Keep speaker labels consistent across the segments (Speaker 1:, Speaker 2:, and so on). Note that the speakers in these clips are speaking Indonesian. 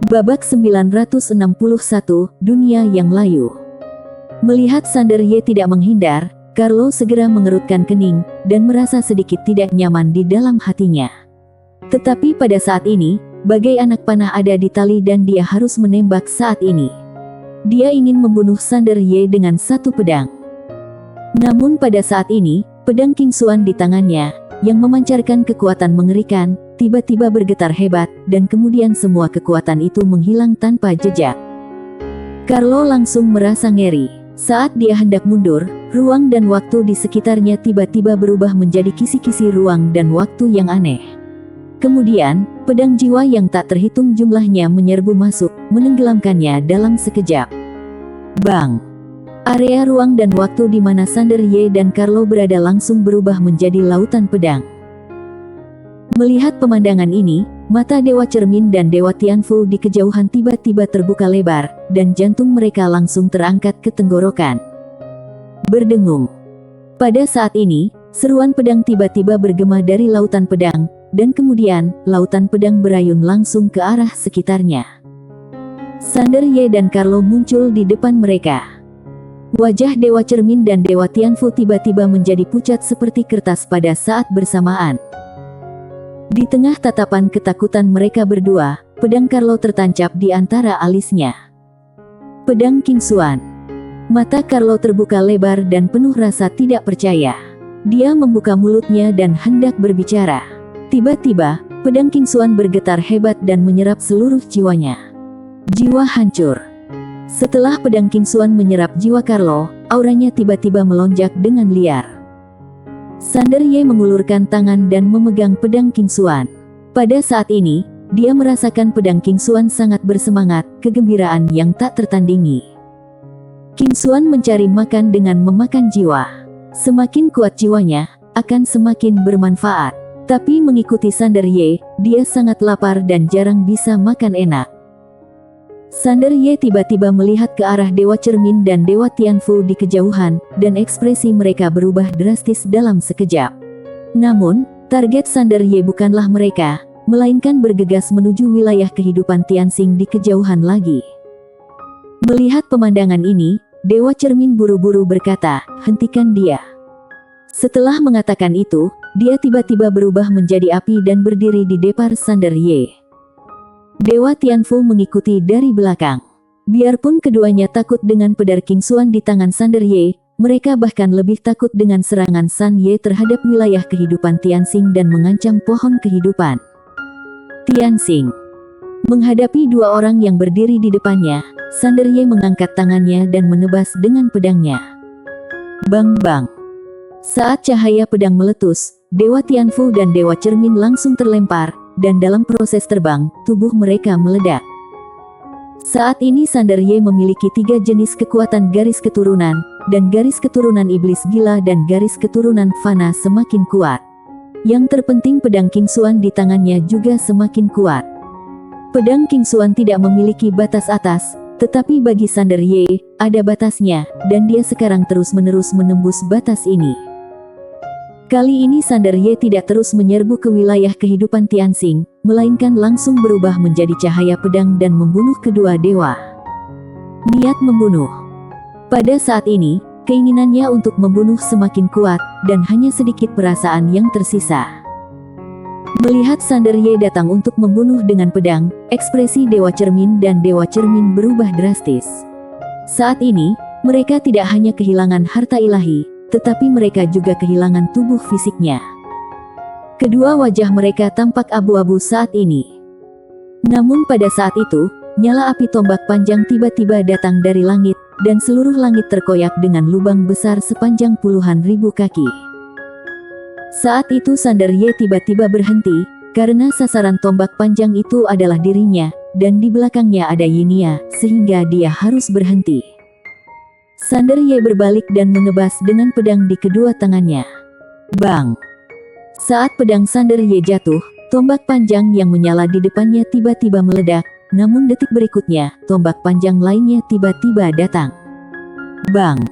Speaker 1: Babak 961, Dunia yang Layu. Melihat Sander Ye tidak menghindar, Carlo segera mengerutkan kening, dan merasa sedikit tidak nyaman di dalam hatinya. Tetapi pada saat ini, bagai anak panah ada di tali dan dia harus menembak saat ini. Dia ingin membunuh Sander Ye dengan satu pedang. Namun pada saat ini, pedang King Xuan di tangannya, yang memancarkan kekuatan mengerikan, tiba-tiba bergetar hebat, dan kemudian semua kekuatan itu menghilang tanpa jejak. Carlo langsung merasa ngeri. Saat dia hendak mundur, ruang dan waktu di sekitarnya tiba-tiba berubah menjadi kisi-kisi ruang dan waktu yang aneh. Kemudian, pedang jiwa yang tak terhitung jumlahnya menyerbu masuk, menenggelamkannya dalam sekejap. Bang! Area ruang dan waktu di mana Sander Ye dan Carlo berada langsung berubah menjadi lautan pedang. Melihat pemandangan ini, mata Dewa Cermin dan Dewa Tianfu di kejauhan tiba-tiba terbuka lebar, dan jantung mereka langsung terangkat ke tenggorokan. Berdengung. Pada saat ini, seruan pedang tiba-tiba bergema dari lautan pedang, dan kemudian, lautan pedang berayun langsung ke arah sekitarnya. Sander Ye dan Carlo muncul di depan mereka. Wajah Dewa Cermin dan Dewa Tianfu tiba-tiba menjadi pucat seperti kertas pada saat bersamaan. Di tengah tatapan ketakutan mereka berdua, pedang Carlo tertancap di antara alisnya. Pedang King Xuan. Mata Carlo terbuka lebar dan penuh rasa tidak percaya. Dia membuka mulutnya dan hendak berbicara. Tiba-tiba, pedang King Xuan bergetar hebat dan menyerap seluruh jiwanya. Jiwa hancur. Setelah pedang King Xuan menyerap jiwa Carlo, auranya tiba-tiba melonjak dengan liar. Sander Ye mengulurkan tangan dan memegang pedang King Xuan. Pada saat ini, dia merasakan pedang King Xuan sangat bersemangat, kegembiraan yang tak tertandingi. King Xuan mencari makan dengan memakan jiwa. Semakin kuat jiwanya, akan semakin bermanfaat. Tapi mengikuti Sander Ye, dia sangat lapar dan jarang bisa makan enak. Sander Ye tiba-tiba melihat ke arah Dewa Cermin dan Dewa Tianfu di kejauhan, dan ekspresi mereka berubah drastis dalam sekejap. Namun, target Sander Ye bukanlah mereka, melainkan bergegas menuju wilayah kehidupan Tianxing di kejauhan lagi. Melihat pemandangan ini, Dewa Cermin buru-buru berkata, "Hentikan dia." Setelah mengatakan itu, dia tiba-tiba berubah menjadi api dan berdiri di depan Sander Ye. Dewa Tianfu mengikuti dari belakang. Biarpun keduanya takut dengan pedang King Xuan di tangan Sander Ye, mereka bahkan lebih takut dengan serangan San Ye terhadap wilayah kehidupan Tianxing dan mengancam pohon kehidupan Tianxing. Menghadapi dua orang yang berdiri di depannya, Sander Ye mengangkat tangannya dan menebas dengan pedangnya. Bang-bang. Saat cahaya pedang meletus, Dewa Tianfu dan Dewa Cermin langsung terlempar, dan dalam proses terbang, tubuh mereka meledak. Saat ini Sander Ye memiliki 3 jenis kekuatan garis keturunan, dan garis keturunan iblis gila dan garis keturunan fana semakin kuat. Yang terpenting pedang King Xuan di tangannya juga semakin kuat. Pedang King Xuan tidak memiliki batas atas, tetapi bagi Sander Ye, ada batasnya, dan dia sekarang terus-menerus menembus batas ini. Kali ini Sander Ye tidak terus menyerbu ke wilayah kehidupan Tianxing, melainkan langsung berubah menjadi cahaya pedang dan membunuh kedua dewa. Niat membunuh. Pada saat ini, keinginannya untuk membunuh semakin kuat, dan hanya sedikit perasaan yang tersisa. Melihat Sander Ye datang untuk membunuh dengan pedang, ekspresi Dewa Cermin dan Dewa Cermin berubah drastis. Saat ini, mereka tidak hanya kehilangan harta ilahi, tetapi mereka juga kehilangan tubuh fisiknya. Kedua wajah mereka tampak abu-abu saat ini. Namun pada saat itu, nyala api tombak panjang tiba-tiba datang dari langit, dan seluruh langit terkoyak dengan lubang besar sepanjang puluhan ribu kaki. Saat itu Sander Ye tiba-tiba berhenti, karena sasaran tombak panjang itu adalah dirinya, dan di belakangnya ada Yinia, sehingga dia harus berhenti. Sander Ye berbalik dan menebas dengan pedang di kedua tangannya. Bang! Saat pedang Sander Ye jatuh, tombak panjang yang menyala di depannya tiba-tiba meledak, namun detik berikutnya, tombak panjang lainnya tiba-tiba datang. Bang!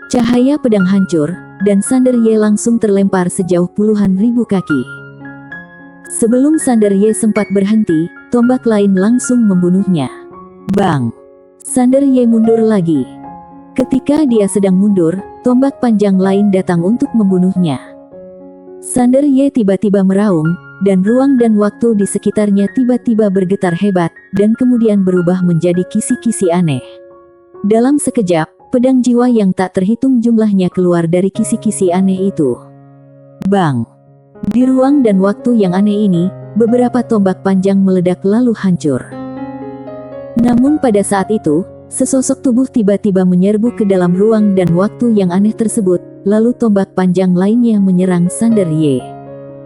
Speaker 1: Cahaya pedang hancur, dan Sander Ye langsung terlempar sejauh puluhan ribu kaki. Sebelum Sander Ye sempat berhenti, tombak lain langsung membunuhnya. Bang! Sander Ye mundur lagi. Ketika dia sedang mundur, tombak panjang lain datang untuk membunuhnya. Sander Ye tiba-tiba meraung, dan ruang dan waktu di sekitarnya tiba-tiba bergetar hebat, dan kemudian berubah menjadi kisi-kisi aneh. Dalam sekejap, pedang jiwa yang tak terhitung jumlahnya keluar dari kisi-kisi aneh itu. Bang! Di ruang dan waktu yang aneh ini, beberapa tombak panjang meledak lalu hancur. Namun pada saat itu, sesosok tubuh tiba-tiba menyerbu ke dalam ruang dan waktu yang aneh tersebut, lalu tombak panjang lainnya menyerang Sander Ye.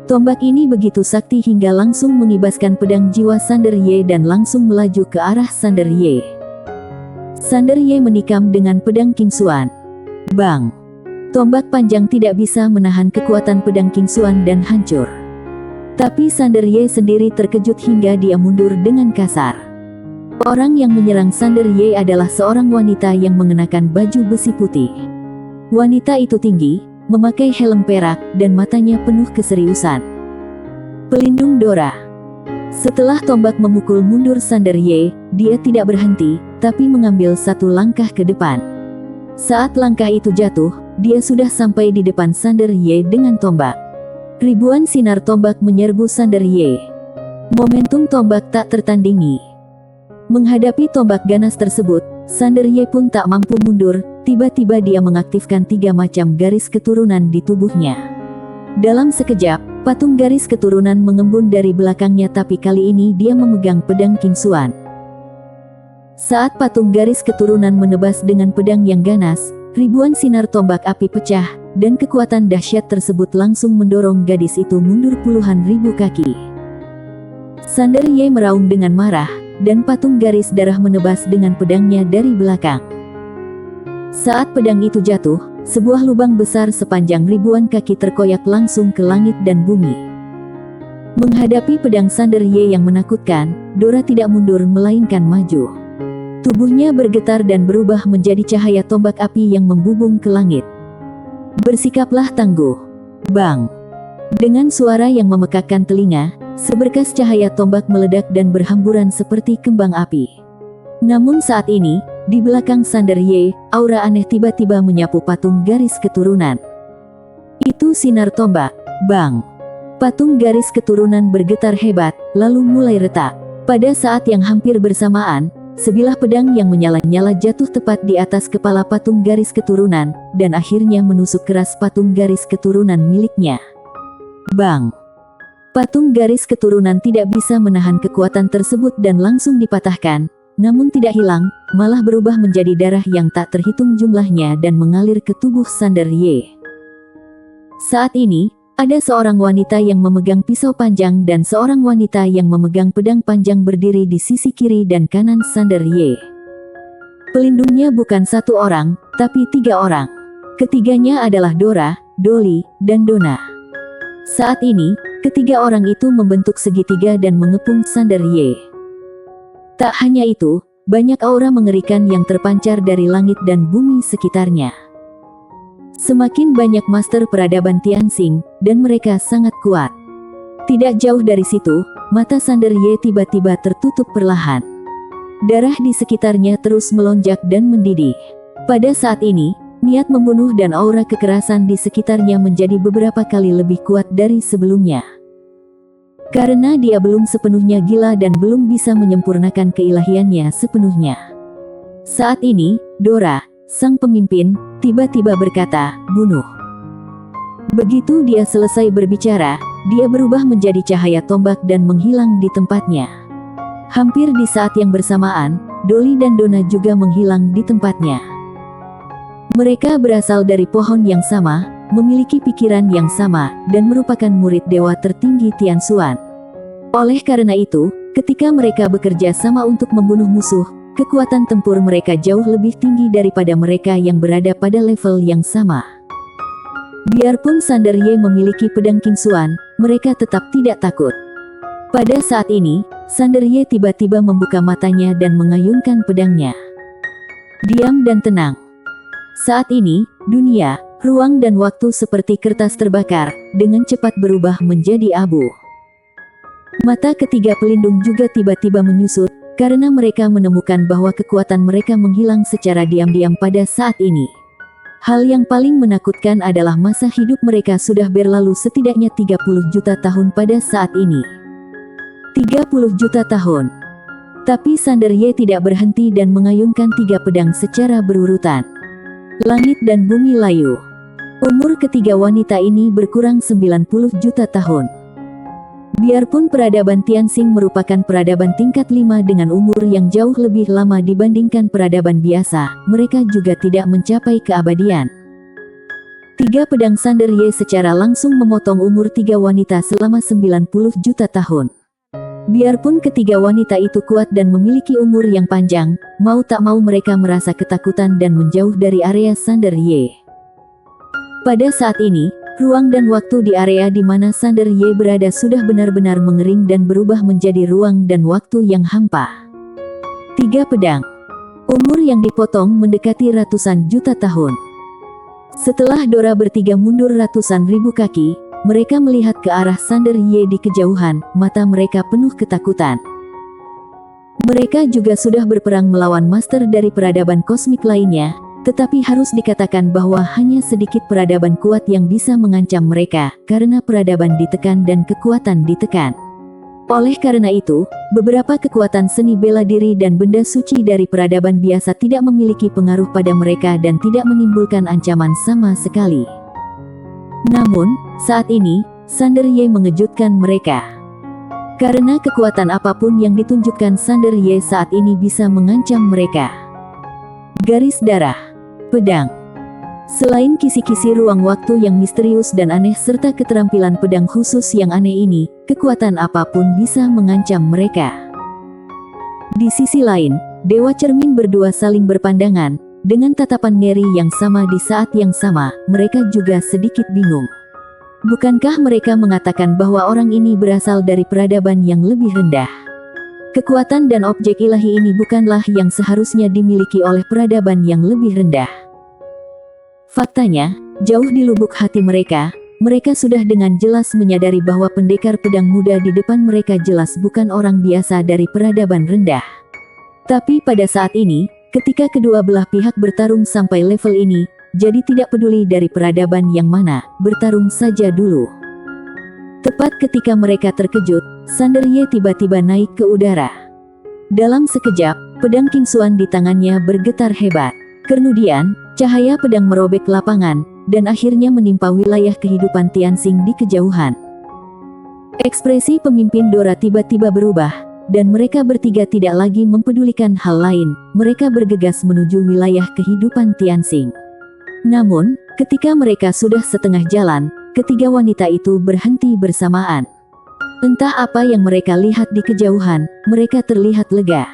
Speaker 1: Tombak ini begitu sakti hingga langsung mengibaskan pedang jiwa Sander Ye dan langsung melaju ke arah Sander Ye. Sander Ye menikam dengan pedang King Xuan. Bang! Tombak panjang tidak bisa menahan kekuatan pedang King Xuan dan hancur. Tapi Sander Ye sendiri terkejut hingga dia mundur dengan kasar. Orang yang menyerang Sander Ye adalah seorang wanita yang mengenakan baju besi putih. Wanita itu tinggi, memakai helm perak, dan matanya penuh keseriusan. Pelindung Dora. Setelah tombak memukul mundur Sander Ye, dia tidak berhenti, tapi mengambil satu langkah ke depan. Saat langkah itu jatuh, dia sudah sampai di depan Sander Ye dengan tombak. Ribuan sinar tombak menyerbu Sander Ye. Momentum tombak tak tertandingi. Menghadapi tombak ganas tersebut, Sander Ye pun tak mampu mundur. Tiba-tiba dia mengaktifkan 3 macam garis keturunan di tubuhnya. Dalam sekejap, patung garis keturunan mengembun dari belakangnya, tapi kali ini dia memegang pedang King Xuan. Saat patung garis keturunan menebas dengan pedang yang ganas, ribuan sinar tombak api pecah, dan kekuatan dahsyat tersebut langsung mendorong gadis itu mundur puluhan ribu kaki. Sander Ye meraung dengan marah, dan patung garis darah menebas dengan pedangnya dari belakang. Saat pedang itu jatuh, sebuah lubang besar sepanjang ribuan kaki terkoyak langsung ke langit dan bumi. Menghadapi pedang Sander Ye yang menakutkan, Dora tidak mundur melainkan maju. Tubuhnya bergetar dan berubah menjadi cahaya tombak api yang membubung ke langit. Bersikaplah tangguh. Bang! Dengan suara yang memekakkan telinga, seberkas cahaya tombak meledak dan berhamburan seperti kembang api. Namun saat ini, di belakang Sander Ye, aura aneh tiba-tiba menyapu patung garis keturunan. Itu sinar tombak. Bang! Patung garis keturunan bergetar hebat, lalu mulai retak. Pada saat yang hampir bersamaan, sebilah pedang yang menyala-nyala jatuh tepat di atas kepala patung garis keturunan, dan akhirnya menusuk keras patung garis keturunan miliknya. Bang! Patung garis keturunan tidak bisa menahan kekuatan tersebut dan langsung dipatahkan. Namun tidak hilang, malah berubah menjadi darah yang tak terhitung jumlahnya dan mengalir ke tubuh Sander Ye. Saat ini, ada seorang wanita yang memegang pisau panjang dan seorang wanita yang memegang pedang panjang berdiri di sisi kiri dan kanan Sander Ye. Pelindungnya bukan satu orang, tapi 3 orang. Ketiganya adalah Dora, Dolly, dan Donna. Saat ini, ketiga orang itu membentuk segitiga dan mengepung Sander Ye. Tak hanya itu, banyak aura mengerikan yang terpancar dari langit dan bumi sekitarnya. Semakin banyak master peradaban Tianxing, dan mereka sangat kuat. Tidak jauh dari situ, mata Sander Ye tiba-tiba tertutup perlahan. Darah di sekitarnya terus melonjak dan mendidih. Pada saat ini, niat membunuh dan aura kekerasan di sekitarnya menjadi beberapa kali lebih kuat dari sebelumnya. Karena dia belum sepenuhnya gila dan belum bisa menyempurnakan keilahiannya sepenuhnya. Saat ini, Dora, sang pemimpin, tiba-tiba berkata, "Bunuh." Begitu dia selesai berbicara, dia berubah menjadi cahaya tombak dan menghilang di tempatnya. Hampir di saat yang bersamaan, Dolly dan Donna juga menghilang di tempatnya. Mereka berasal dari pohon yang sama, memiliki pikiran yang sama, dan merupakan murid dewa tertinggi Tian Xuan. Oleh karena itu, ketika mereka bekerja sama untuk membunuh musuh, kekuatan tempur mereka jauh lebih tinggi daripada mereka yang berada pada level yang sama. Biarpun Sander Ye memiliki pedang King Xuan, mereka tetap tidak takut. Pada saat ini, Sander Ye tiba-tiba membuka matanya dan mengayunkan pedangnya. Diam dan tenang. Saat ini, dunia, ruang dan waktu seperti kertas terbakar, dengan cepat berubah menjadi abu. Mata ketiga pelindung juga tiba-tiba menyusut, karena mereka menemukan bahwa kekuatan mereka menghilang secara diam-diam pada saat ini. Hal yang paling menakutkan adalah masa hidup mereka sudah berlalu setidaknya 30 juta tahun pada saat ini. 30 juta tahun. Tapi Sander Ye tidak berhenti dan mengayunkan 3 pedang secara berurutan. Langit dan bumi layu. Umur ketiga wanita ini berkurang 90 juta tahun. Biarpun peradaban Tianxing merupakan peradaban tingkat 5 dengan umur yang jauh lebih lama dibandingkan peradaban biasa, mereka juga tidak mencapai keabadian. 3 pedang Sander Ye secara langsung memotong umur 3 wanita selama 90 juta tahun. Biarpun ketiga wanita itu kuat dan memiliki umur yang panjang, mau tak mau mereka merasa ketakutan dan menjauh dari area Sander Ye. Pada saat ini, ruang dan waktu di area di mana Sander Ye berada sudah benar-benar mengering dan berubah menjadi ruang dan waktu yang hampa. 3 pedang. Umur yang dipotong mendekati ratusan juta tahun. Setelah Dora bertiga mundur ratusan ribu kaki, mereka melihat ke arah Sander Ye di kejauhan, mata mereka penuh ketakutan. Mereka juga sudah berperang melawan master dari peradaban kosmik lainnya, tetapi harus dikatakan bahwa hanya sedikit peradaban kuat yang bisa mengancam mereka, karena peradaban ditekan dan kekuatan ditekan. Oleh karena itu, beberapa kekuatan seni bela diri dan benda suci dari peradaban biasa tidak memiliki pengaruh pada mereka dan tidak menimbulkan ancaman sama sekali. Namun, saat ini, Sander Ye mengejutkan mereka. Karena kekuatan apapun yang ditunjukkan Sander Ye saat ini bisa mengancam mereka. Garis darah. Pedang. Selain kisi-kisi ruang waktu yang misterius dan aneh serta keterampilan pedang khusus yang aneh ini, kekuatan apapun bisa mengancam mereka. Di sisi lain, Dewa Cermin berdua saling berpandangan, dengan tatapan ngeri yang sama di saat yang sama, mereka juga sedikit bingung. Bukankah mereka mengatakan bahwa orang ini berasal dari peradaban yang lebih rendah? Kekuatan dan objek ilahi ini bukanlah yang seharusnya dimiliki oleh peradaban yang lebih rendah. Faktanya, jauh di lubuk hati mereka, mereka sudah dengan jelas menyadari bahwa pendekar pedang muda di depan mereka jelas bukan orang biasa dari peradaban rendah. Tapi pada saat ini, ketika kedua belah pihak bertarung sampai level ini, jadi tidak peduli dari peradaban yang mana, bertarung saja dulu. Tepat ketika mereka terkejut, Sander Ye tiba-tiba naik ke udara. Dalam sekejap, pedang King Xuan di tangannya bergetar hebat. Kemudian, cahaya pedang merobek lapangan, dan akhirnya menimpa wilayah kehidupan Tianxing di kejauhan. Ekspresi pemimpin Dora tiba-tiba berubah, dan mereka bertiga tidak lagi mempedulikan hal lain, mereka bergegas menuju wilayah kehidupan Tianxing. Namun, ketika mereka sudah setengah jalan, ketiga wanita itu berhenti bersamaan. Entah apa yang mereka lihat di kejauhan, mereka terlihat lega.